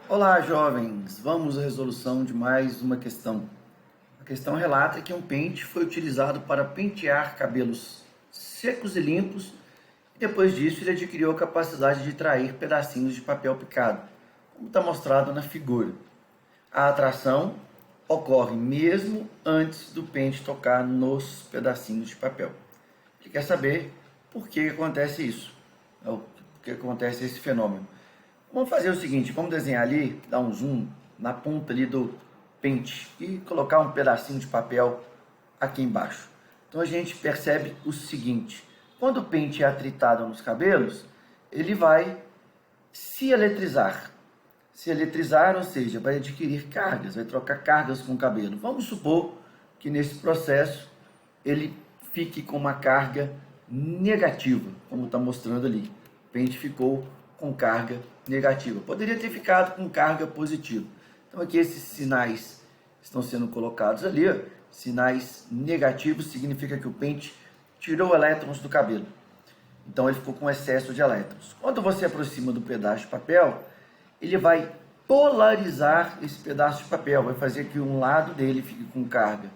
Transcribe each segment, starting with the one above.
Olá, jovens! Vamos à resolução de mais uma questão. A questão relata que um pente foi utilizado para pentear cabelos secos e limpos e depois disso ele adquiriu a capacidade de trair pedacinhos de papel picado, como está mostrado na figura. A atração ocorre mesmo antes do pente tocar nos pedacinhos de papel. Ele quer saber por que acontece isso, por que acontece esse fenômeno. Vamos fazer o seguinte, vamos desenhar ali, dar um zoom na ponta ali do pente e colocar um pedacinho de papel aqui embaixo. Então a gente percebe o seguinte, quando o pente é atritado nos cabelos, ele vai se eletrizar. Se eletrizar, ou seja, vai adquirir cargas, vai trocar cargas com o cabelo. Vamos supor que nesse processo ele fique com uma carga negativa, como está mostrando ali. O pente ficou com carga negativa. Poderia ter ficado com carga positiva. Então aqui esses sinais estão sendo colocados ali. Ó. Sinais negativos significa que o pente tirou elétrons do cabelo. Então ele ficou com excesso de elétrons. Quando você aproxima do pedaço de papel, ele vai polarizar esse pedaço de papel, vai fazer que um lado dele fique com carga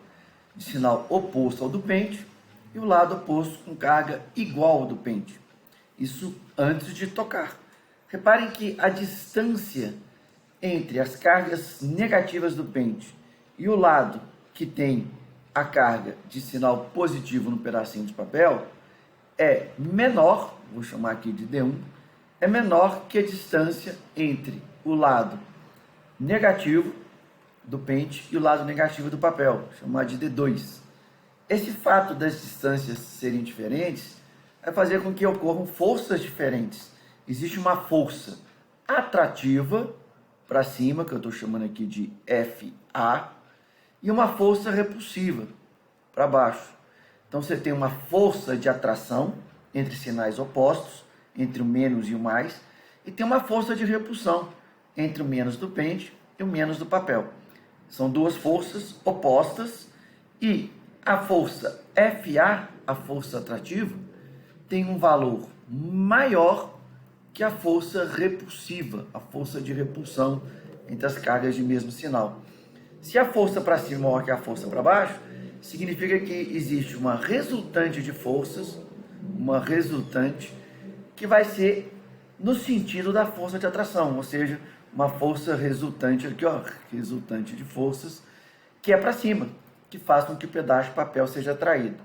de sinal oposto ao do pente e o lado oposto com carga igual ao do pente. Isso antes de tocar. Reparem que a distância entre as cargas negativas do pente e o lado que tem a carga de sinal positivo no pedacinho de papel é menor, vou chamar aqui de D1, é menor que a distância entre o lado negativo do pente e o lado negativo do papel, chamar de D2. Esse fato das distâncias serem diferentes vai fazer com que ocorram forças diferentes. Existe uma força atrativa para cima, que eu estou chamando aqui de FA, e uma força repulsiva para baixo. Então você tem uma força de atração entre sinais opostos, entre o menos e o mais, e tem uma força de repulsão entre o menos do pente e o menos do papel. São duas forças opostas e a força FA, a força atrativa, tem um valor maior que a força repulsiva, a força de repulsão entre as cargas de mesmo sinal. Se a força para cima é maior que a força para baixo, significa que existe uma resultante de forças, uma resultante que vai ser no sentido da força de atração, ou seja, uma força resultante aqui, ó, resultante de forças que é para cima, que faz com que o pedaço de papel seja atraído.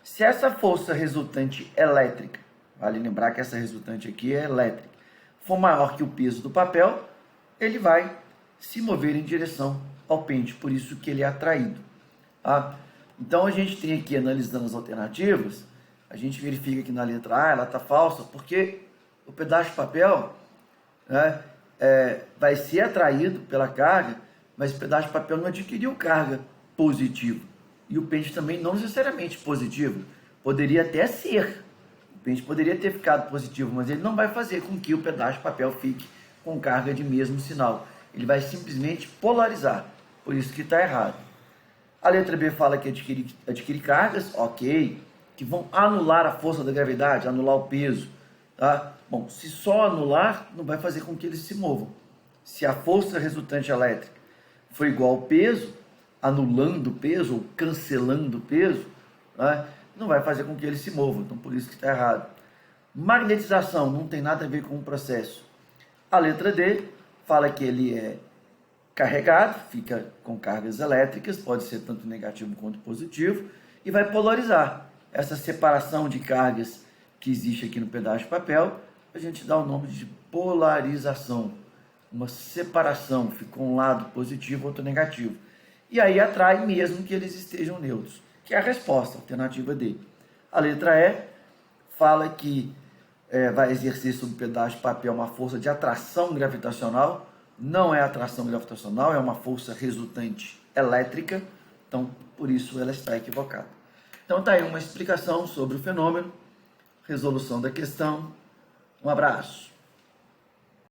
Se essa força resultante elétrica, vale lembrar que essa resultante aqui é elétrica, for maior que o peso do papel, ele vai se mover em direção ao pente, por isso que ele é atraído. Tá? Então a gente tem aqui, analisando as alternativas, a gente verifica que na letra A ela está falsa, porque o pedaço de papel, né, vai ser atraído pela carga, mas o pedaço de papel não adquiriu carga positiva. E o pente também não necessariamente positivo. Poderia até ser. O pente poderia ter ficado positivo, mas ele não vai fazer com que o pedaço de papel fique com carga de mesmo sinal. Ele vai simplesmente polarizar. Por isso que está errado. A letra B fala que adquire cargas, ok, que vão anular a força da gravidade, anular o peso. Tá? Bom, se só anular, não vai fazer com que eles se movam. Se a força resultante elétrica for igual ao peso, anulando o peso ou cancelando o peso, né, não vai fazer com que eles se movam. Então, por isso que está errado. Magnetização não tem nada a ver com o processo. A letra D fala que ele é carregado, fica com cargas elétricas, pode ser tanto negativo quanto positivo, e vai polarizar. Essa separação de cargas que existe aqui no pedaço de papel, a gente dá o nome de polarização. Uma separação, ficou um lado positivo, outro negativo. E aí atrai mesmo que eles estejam neutros, que é a resposta, a alternativa D. A letra E fala que vai exercer sobre o pedaço de papel uma força de atração gravitacional. Não é atração gravitacional, é uma força resultante elétrica, então por isso ela está equivocada. Então está aí uma explicação sobre o fenômeno, resolução da questão. Um abraço.